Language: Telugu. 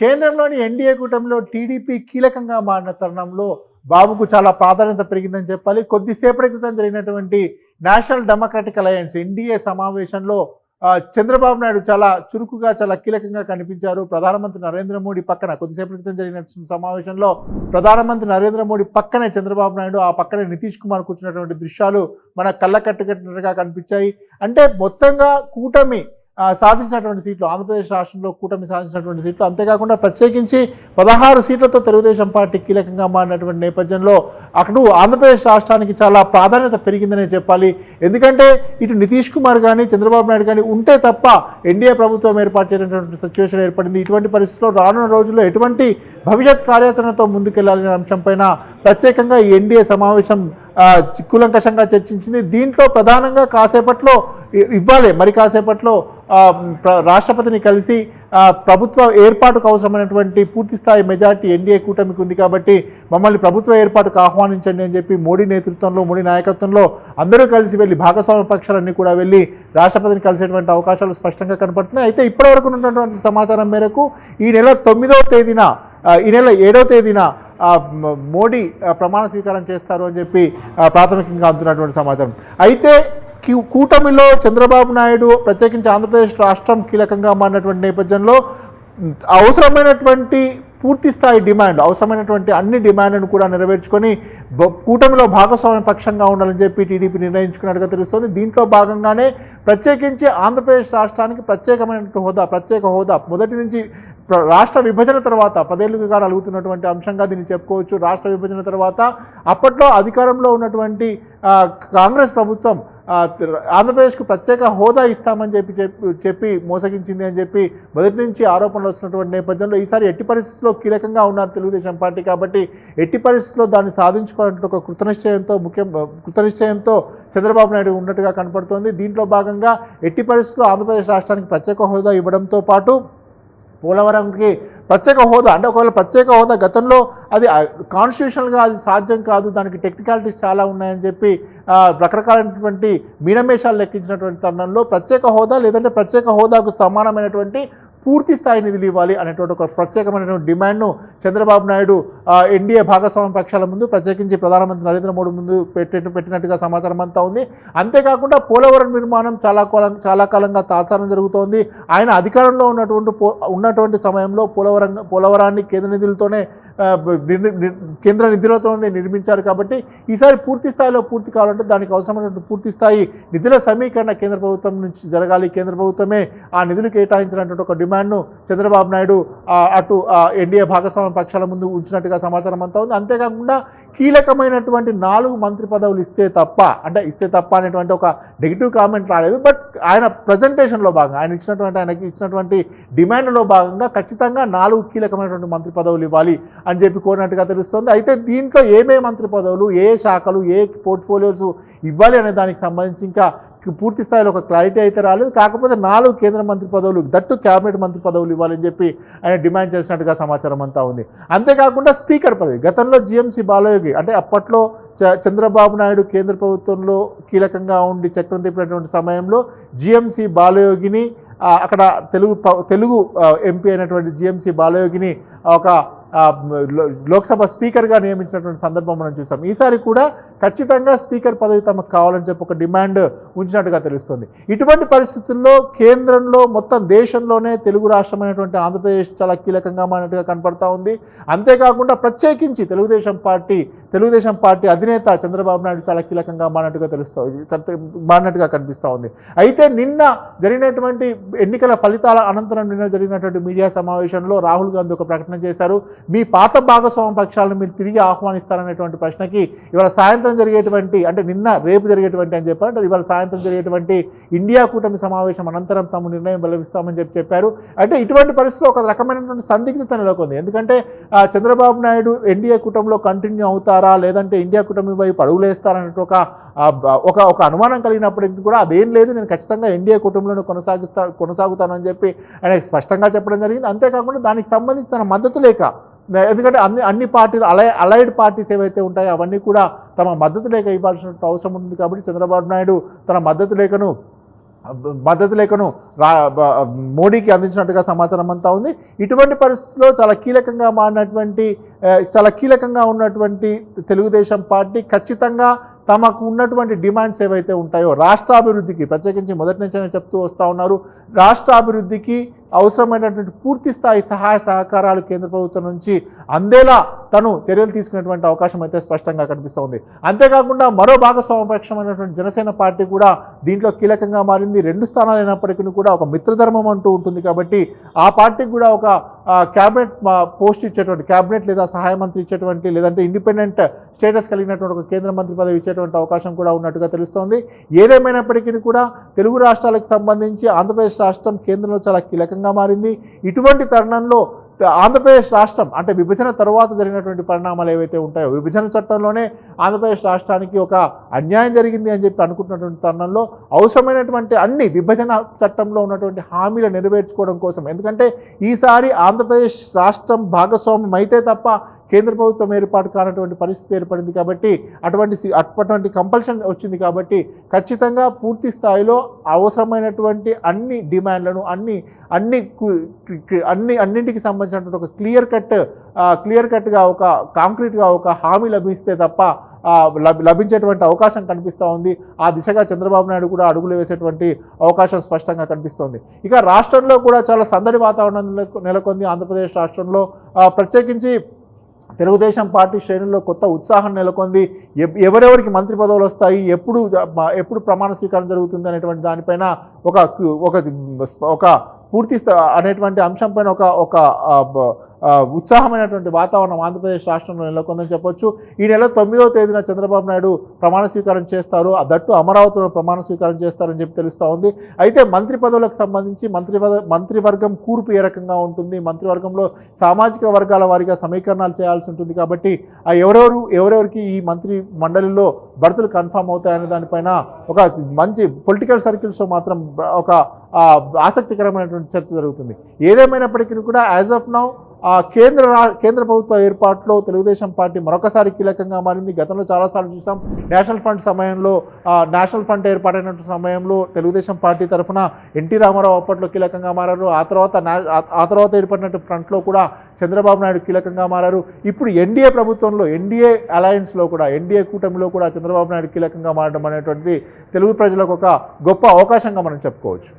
కేంద్రంలోని ఎన్డీఏ కూటమిలో టీడీపీ కీలకంగా మారిన తరుణంలో బాబుకు చాలా ప్రాధాన్యత పెరిగిందని చెప్పాలి. కొద్దిసేపటి క్రితం జరిగినటువంటి నేషనల్ డెమోక్రటిక్ అలయన్స్ ఎన్డీఏ సమావేశంలో చంద్రబాబు నాయుడు చాలా చురుకుగా, చాలా కీలకంగా కనిపించారు. ప్రధానమంత్రి నరేంద్ర మోడీ పక్కన కొద్దిసేపటి క్రితం జరిగిన సమావేశంలో ప్రధానమంత్రి నరేంద్ర మోడీ పక్కనే చంద్రబాబు నాయుడు, ఆ పక్కనే నితీష్ కుమార్ కూర్చున్నటువంటి దృశ్యాలు మన కళ్ళ కట్టుకట్టినట్టుగా కనిపించాయి. అంటే మొత్తంగా కూటమి సాధించినటువంటి సీట్లు, ఆంధ్రప్రదేశ్ రాష్ట్రంలో కూటమి సాధించినటువంటి సీట్లు, అంతేకాకుండా ప్రత్యేకించి 16 సీట్లతో తెలుగుదేశం పార్టీ కీలకంగా మారినటువంటి నేపథ్యంలో అక్కడ ఆంధ్రప్రదేశ్ రాష్ట్రానికి చాలా ప్రాధాన్యత పెరిగిందనే చెప్పాలి. ఎందుకంటే ఇటు నితీష్ కుమార్ కానీ, చంద్రబాబు నాయుడు కానీ ఉంటే తప్ప ఎన్డీఏ ప్రభుత్వం ఏర్పాటు చేయనటువంటి సిచ్యువేషన్ ఏర్పడింది. ఇటువంటి పరిస్థితుల్లో రానున్న రోజుల్లో ఎటువంటి భవిష్యత్ కార్యాచరణతో ముందుకెళ్లాలనే అంశంపైన ప్రత్యేకంగా ఈ ఎన్డీఏ సమావేశం కూలంకషంగా చర్చించింది. దీంట్లో ప్రధానంగా కాసేపట్లో మరి కాసేపట్లో రాష్ట్రపతిని కలిసి ప్రభుత్వ ఏర్పాటుకు అవసరమైనటువంటి పూర్తిస్థాయి మెజార్టీ ఎన్డీఏ కూటమికి ఉంది కాబట్టి మమ్మల్ని ప్రభుత్వ ఏర్పాటుకు ఆహ్వానించండి అని చెప్పి మోడీ నేతృత్వంలో, మోడీ నాయకత్వంలో అందరూ కలిసి వెళ్ళి, భాగస్వామ్య పక్షాలన్నీ కూడా వెళ్ళి రాష్ట్రపతిని కలిసేటువంటి అవకాశాలు స్పష్టంగా కనపడుతున్నాయి. అయితే ఇప్పటివరకు ఉన్నటువంటి సమాచారం మేరకు ఈ నెల 9వ తేదీన, ఈ నెల 7వ తేదీన మోడీ ప్రమాణ స్వీకారం చేస్తారు అని చెప్పి ప్రాథమికంగా అందుతున్నటువంటి సమాచారం. అయితే కూటమిలో చంద్రబాబు నాయుడు, ప్రత్యేకించి ఆంధ్రప్రదేశ్ రాష్ట్రం కీలకంగా మారినటువంటి నేపథ్యంలో అవసరమైనటువంటి పూర్తిస్థాయి డిమాండ్, అవసరమైనటువంటి అన్ని డిమాండ్లను కూడా నెరవేర్చుకొని కూటమిలో భాగస్వామ్య పక్షంగా ఉండాలని చెప్పి టీడీపీ నిర్ణయించుకున్నట్టుగా తెలుస్తోంది. దీంట్లో భాగంగానే ప్రత్యేకించి ఆంధ్రప్రదేశ్ రాష్ట్రానికి ప్రత్యేక హోదా మొదటి నుంచి రాష్ట్ర విభజన తర్వాత 10 ఏళ్లుగా అలుగుతున్నటువంటి అంశంగా దీన్ని చెప్పుకోవచ్చు. రాష్ట్ర విభజన తర్వాత అప్పట్లో అధికారంలో ఉన్నటువంటి కాంగ్రెస్ ప్రభుత్వం ఆంధ్రప్రదేశ్కు ప్రత్యేక హోదా ఇస్తామని చెప్పి మోసగించింది అని చెప్పి మొదటి నుంచి ఆరోపణలు వస్తున్నటువంటి నేపథ్యంలో ఈసారి ఎట్టి పరిస్థితుల్లో కీలకంగా ఉన్నారు తెలుగుదేశం పార్టీ. కాబట్టి ఎట్టి పరిస్థితుల్లో దాన్ని సాధించుకోవాలంటే ఒక కృతనిశ్చయంతో చంద్రబాబు నాయుడు ఉన్నట్టుగా కనపడుతోంది. దీంట్లో భాగంగా ఎట్టి పరిస్థితుల్లో ఆంధ్రప్రదేశ్ రాష్ట్రానికి ప్రత్యేక హోదా ఇవ్వడంతో పాటు పోలవరంకి ప్రత్యేక హోదా, అంటే ఒకవేళ ప్రత్యేక హోదా గతంలో అది కాన్స్టిట్యూషనల్గా అది సాధ్యం కాదు, దానికి టెక్నికాలిటీస్ చాలా ఉన్నాయని చెప్పి రకరకాలైనటువంటి మీనమేషాలు లెక్కించినటువంటి తరుణంలో ప్రత్యేక హోదా లేదంటే ప్రత్యేక హోదాకు సమానమైనటువంటి పూర్తి స్థాయి నిధులు ఇవ్వాలి అనేటువంటి ఒక ప్రత్యేకమైనటువంటి డిమాండ్ను చంద్రబాబు నాయుడు ఎన్డీఏ భాగస్వామ్య పక్షాల ముందు, ప్రత్యేకించి ప్రధానమంత్రి నరేంద్ర మోడీ ముందు పెట్టినట్టుగా సమాచారం అంతా ఉంది. అంతేకాకుండా పోలవరం నిర్మాణం చాలా కాలంగా తాత్సారం జరుగుతోంది. ఆయన అధికారంలో ఉన్నటువంటి సమయంలో పోలవరాన్ని కేంద్ర నిధులతోనే నిర్మించారు. కాబట్టి ఈసారి పూర్తి స్థాయిలో పూర్తి కావాలంటే దానికి అవసరమైనటువంటి పూర్తి స్థాయి నిధుల సమీకరణ కేంద్ర ప్రభుత్వం నుంచి జరగాలి. కేంద్ర ప్రభుత్వమే ఆ నిధులు కేటాయించినటువంటి ఒక డిమాండ్ను చంద్రబాబు నాయుడు అటు ఎన్డీఏ భాగస్వామ్య పక్షాల ముందు ఉంచినట్టుగా సమాచారం అంతా ఉంది. అంతేకాకుండా కీలకమైనటువంటి 4 మంత్రి పదవులు ఇస్తే తప్ప అనేటువంటి ఒక నెగిటివ్ కామెంట్ రాలేదు. బట్ ఆయన ప్రజెంటేషన్లో భాగంగా ఆయనకి ఇచ్చినటువంటి డిమాండ్లో భాగంగా ఖచ్చితంగా 4 కీలకమైనటువంటి మంత్రి పదవులు ఇవ్వాలి అని చెప్పి కోరినట్టుగా తెలుస్తోంది. అయితే దీంట్లో ఏమే మంత్రి పదవులు, ఏ శాఖలు, ఏ పోర్ట్ఫోలియోస్ ఇవ్వాలి అనే దానికి సంబంధించి ఇంకా పూర్తి స్థాయిలో ఒక క్లారిటీ అయితే రాలేదు. కాకపోతే 4 కేంద్ర మంత్రి పదవులు, దట్టు క్యాబినెట్ మంత్రి పదవులు ఇవ్వాలని చెప్పి ఆయన డిమాండ్ చేసినట్టుగా సమాచారం అంతా ఉంది. అంతేకాకుండా స్పీకర్ పదవి, గతంలో జీఎంసీ బాలయోగి, అంటే అప్పట్లో చంద్రబాబు నాయుడు కేంద్ర ప్రభుత్వంలో కీలకంగా ఉండి చక్రం తిప్పినటువంటి సమయంలో జీఎంసీ బాలయోగిని, అక్కడ తెలుగు ఎంపీ అయినటువంటి జీఎంసీ బాలయోగిని ఒక లోక్సభ స్పీకర్గా నియమించినటువంటి సందర్భం మనం చూసాం. ఈసారి కూడా ఖచ్చితంగా స్పీకర్ పదవి తమకు కావాలని చెప్పి ఒక డిమాండ్ ఉంచినట్టుగా తెలుస్తుంది. ఇటువంటి పరిస్థితుల్లో కేంద్రంలో మొత్తం దేశంలోనే తెలుగు రాష్ట్రమైనటువంటి ఆంధ్రప్రదేశ్ చాలా కీలకంగా మారినట్టుగా కనపడతా ఉంది. అంతేకాకుండా ప్రత్యేకించి తెలుగుదేశం పార్టీ అధినేత చంద్రబాబు నాయుడు చాలా కీలకంగా మారినట్టుగా కనిపిస్తూ ఉంది. అయితే నిన్న జరిగినటువంటి ఎన్నికల ఫలితాల అనంతరం జరిగినటువంటి మీడియా సమావేశంలో రాహుల్ గాంధీ ఒక ప్రకటన చేశారు. మీ పాత భాగస్వామ్య పక్షాలను మీరు తిరిగి ఆహ్వానిస్తారనేటువంటి ప్రశ్నకి ఇవాళ సాయంత్రం జరిగేటువంటి, అంటే రేపు జరిగేటువంటి అని చెప్పారు, అంటే ఇవాళ సాయంత్రం జరిగేటువంటి ఇండియా కూటమి సమావేశం అనంతరం తాము నిర్ణయం వెల్లడిస్తామని చెప్పారు. అంటే ఇటువంటి పరిస్థితుల్లో ఒక రకమైనటువంటి సందిగ్ధత నెలకొంది. ఎందుకంటే చంద్రబాబు నాయుడు ఎన్డీఏ కూటమిలో కంటిన్యూ అవుతారా లేదంటే ఇండియా కూటమి వైపు అడుగులేస్తారనే ఒక అనుమానం కలిగినప్పటికీ కూడా అదేం లేదు, నేను ఖచ్చితంగా ఎన్డీఏ కూటమిలో కొనసాగుతానని చెప్పి ఆయన స్పష్టంగా చెప్పడం జరిగింది. అంతేకాకుండా దానికి సంబంధించి తన మద్దతు లేక, ఎందుకంటే అన్ని పార్టీలు అలైడ్ పార్టీస్ ఏవైతే ఉంటాయో అవన్నీ కూడా తమ మద్దతు లేఖ ఇవ్వాల్సిన అవసరం ఉంది. కాబట్టి చంద్రబాబు నాయుడు తన మద్దతు లేఖను మద్దతు లేఖను మోడీకి అందించినట్టుగా సమాచారం అంతా ఉంది. ఇటువంటి పరిస్థితుల్లో చాలా కీలకంగా ఉన్నటువంటి తెలుగుదేశం పార్టీ ఖచ్చితంగా తమకు ఉన్నటువంటి డిమాండ్స్ ఏవైతే ఉంటాయో రాష్ట్రాభివృద్ధికి, ప్రత్యేకించి మొదటి నుంచే చెప్తూ వస్తూ ఉన్నారు, రాష్ట్రాభివృద్ధికి అవసరమైనటువంటి పూర్తి స్థాయి సహాయ సహకారాలు కేంద్ర ప్రభుత్వం నుంచి అందేలా తను చర్యలు తీసుకునేటువంటి అవకాశం అయితే స్పష్టంగా కనిపిస్తోంది. అంతేకాకుండా మరో భాగస్వామ్యపక్షమైనటువంటి జనసేన పార్టీ కూడా దీంట్లో కీలకంగా మారింది. 2 స్థానాలు అయినప్పటికీ కూడా ఒక మిత్రధర్మం అంటూ ఉంటుంది కాబట్టి ఆ పార్టీకి కూడా ఒక క్యాబినెట్ పోస్ట్ ఇచ్చేటువంటి, క్యాబినెట్ లేదా సహాయ మంత్రి ఇచ్చేటువంటి, లేదంటే ఇండిపెండెంట్ స్టేటస్ కలిగినటువంటి ఒక కేంద్ర మంత్రి పదవి ఇచ్చేటువంటి అవకాశం కూడా ఉన్నట్టుగా తెలుస్తోంది. ఏదేమైనప్పటికీ కూడా తెలుగు రాష్ట్రాలకు సంబంధించి ఆంధ్రప్రదేశ్ రాష్ట్రం కేంద్రంలో చాలా కీలకంగా మారింది. ఇటువంటి తరుణంలో ఆంధ్రప్రదేశ్ రాష్ట్రం అంటే విభజన తర్వాత జరిగినటువంటి పరిణామాలు ఏవైతే ఉంటాయో, విభజన చట్టంలోనే ఆంధ్రప్రదేశ్ రాష్ట్రానికి ఒక అన్యాయం జరిగింది అని చెప్పి అనుకుంటున్నటువంటి తరుణంలో అవసరమైనటువంటి అన్ని విభజన చట్టంలో ఉన్నటువంటి హామీలు నెరవేర్చుకోవడం కోసం, ఎందుకంటే ఈసారి ఆంధ్రప్రదేశ్ రాష్ట్రం భాగస్వామ్యం అయితే తప్ప కేంద్ర ప్రభుత్వం ఏర్పాటు కానటువంటి పరిస్థితి ఏర్పడింది కాబట్టి, అటువంటి కంపల్షన్ వచ్చింది కాబట్టి ఖచ్చితంగా పూర్తి స్థాయిలో అవసరమైనటువంటి అన్ని డిమాండ్లను అన్నింటికి సంబంధించినటువంటి ఒక క్లియర్ కట్గా ఒక కాంక్రీట్గా ఒక హామీ లభిస్తే తప్ప లభించేటువంటి అవకాశం కనిపిస్తూ ఉంది. ఆ దిశగా చంద్రబాబు నాయుడు కూడా అడుగులు వేసేటువంటి అవకాశం స్పష్టంగా కనిపిస్తోంది. ఇక రాష్ట్రంలో కూడా చాలా సందడి వాతావరణం నెలకొంది. ఆంధ్రప్రదేశ్ రాష్ట్రంలో ప్రత్యేకించి తెలుగుదేశం పార్టీ శ్రేణుల్లో కొత్త ఉత్సాహం నెలకొంది. ఎవరెవరికి మంత్రి పదవులు వస్తాయి, ఎప్పుడు ప్రమాణ స్వీకారం జరుగుతుంది అనేటువంటి దానిపైన ఒక పూర్తి అనేటువంటి అంశంపైన ఒక ఉత్సాహమైనటువంటి వాతావరణం ఆంధ్రప్రదేశ్ రాష్ట్రంలో నెలకొందని చెప్పొచ్చు. ఈ నెల 9వ తేదీన చంద్రబాబు నాయుడు ప్రమాణ స్వీకారం చేస్తారు. దట్టు అమరావతిలో ప్రమాణ స్వీకారం చేస్తారని చెప్పి తెలుస్తూ ఉంది. అయితే మంత్రి పదవులకు సంబంధించి మంత్రివర్గం కూర్పు ఏ రకంగా ఉంటుంది, మంత్రివర్గంలో సామాజిక వర్గాల వారీగా సమీకరణాలు చేయాల్సి ఉంటుంది కాబట్టి ఎవరెవరికి ఈ మంత్రి మండలిలో బర్తులు కన్ఫామ్ అవుతాయనే దానిపైన ఒక మంచి పొలిటికల్ సర్కిల్స్లో మాత్రం ఒక ఆసక్తికరమైనటువంటి చర్చ జరుగుతుంది. ఏదేమైనప్పటికీ కూడా యాజ్ ఆఫ్ నౌ కేంద్ర ప్రభుత్వ ఏర్పాటులో తెలుగుదేశం పార్టీ మరొకసారి కీలకంగా మారింది. గతంలో చాలాసార్లు చూసాం. నేషనల్ ఫ్రంట్ ఏర్పాటైన సమయంలో తెలుగుదేశం పార్టీ తరఫున ఎన్టీ రామారావు అప్పట్లో కీలకంగా మారారు. ఆ తర్వాత ఏర్పడినట్టు ఫ్రంట్లో కూడా చంద్రబాబు నాయుడు కీలకంగా మారారు. ఇప్పుడు ఎన్డీఏ ప్రభుత్వంలో, ఎన్డీఏ అలయన్స్లో కూడా, ఎన్డీఏ కూటమిలో కూడా చంద్రబాబు నాయుడు కీలకంగా మారడం అనేటువంటిది తెలుగు ప్రజలకు ఒక గొప్ప అవకాశంగా మనం చెప్పుకోవచ్చు.